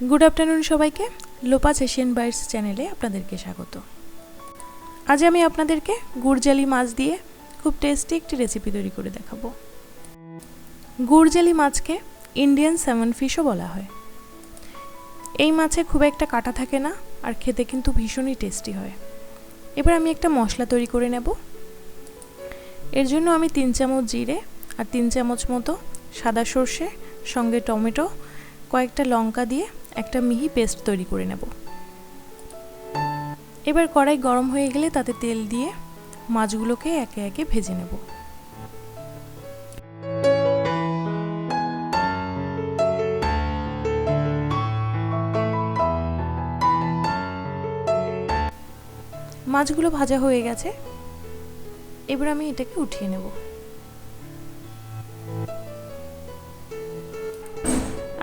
Good afternoon सबाइके लोपास Asian Bytes चैनेले आपनादेरके स्वागत। आज आमी आपनादेरके गुड़जाली माछ दिए खूब टेस्टी एक रेसिपि तैरी करे देखाबो। गुड़जाली माछके इंडियान सैमन फिशो बला हय। एई माछे खूब एकटा काटा थाके ना आर खेते किन्तु भीषणই टेस्टी हय। एबार आमी एकटा मशला तैरी करे नेब। एर जोन्नो आमी 3 चामच जिरे और 3 चामच मतो सादा सर्षे संगे टमेटो कयेकटा लंका दिए একটা মিহি পেস্ট তৈরি করে নেব। এবার কড়াই গরম হয়ে গেলে তাতে তেল দিয়ে মাছগুলোকে একে একে ভেজে নেব। মাছগুলো ভাজা হয়ে গেছে, এবার আমি এটাকে উঠিয়ে নেব।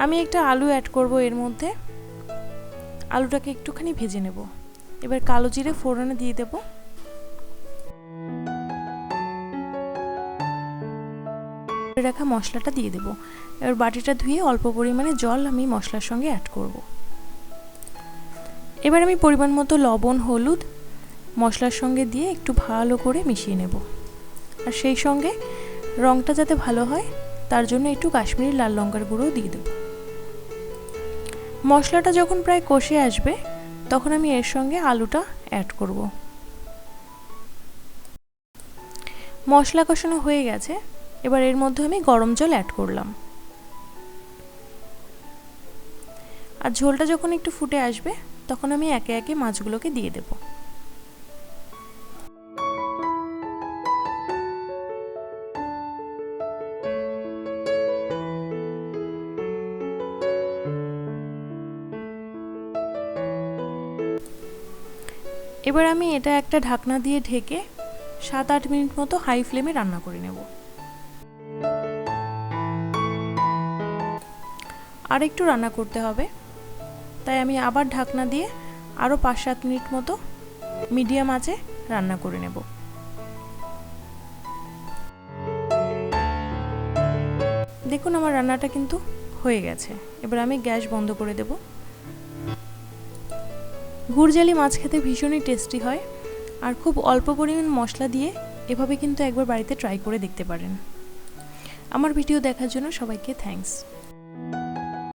আমি একটা আলু অ্যাড করব এর মধ্যে। আলুটাকে একটুখানি ভেজে নেব। এবার কালো জিরে ফোড়নে দিয়ে দেব। রাখা মশলাটা দিয়ে দেব। এবার বাটিটা ধুয়ে অল্প পরিমাণে জল আমি মশলার সঙ্গে অ্যাড করব। এবার আমি পরিমাণ মতো লবণ হলুদ মশলার সঙ্গে দিয়ে একটু ভালো করে মিশিয়ে নেব। আর সেই সঙ্গে রংটা যাতে ভালো হয় তার জন্য একটু কাশ্মীরি লাল লঙ্কার গুঁড়ো দিয়ে দেব। মশলাটা যখন প্রায় কষে আসবে তখন আমি এর সঙ্গে আলুটা অ্যাড করব। মশলা কষানো হয়ে গেছে, এবার এর মধ্যে আমি গরম জল অ্যাড করলাম। আর ঝোলটা যখন একটু ফুটে আসবে তখন আমি একে একে মাছগুলোকে দিয়ে দেব। এবার আমি এটা একটা ঢাকনা দিয়ে ঢেকে 7-8 মিনিট মতো হাই ফ্লেমে রান্না করে নেব। আর একটু রান্না করতে হবে, তাই আমি আবার ঢাকনা দিয়ে আরও 5-7 মিনিট মতো মিডিয়াম আঁচে রান্না করে নেব। দেখুন আমার রান্নাটা কিন্তু হয়ে গেছে। এবার আমি গ্যাস বন্ধ করে দেব। গুড়জালি মাছ খেতে ভীষণই টেস্টি হয় আর খুব অল্প পরিমাণ মশলা দিয়ে এভাবে কিন্তু একবার বাড়িতে ট্রাই করে দেখতে পারেন। আমার ভিডিও দেখার জন্য সবাইকে থ্যাঙ্কস।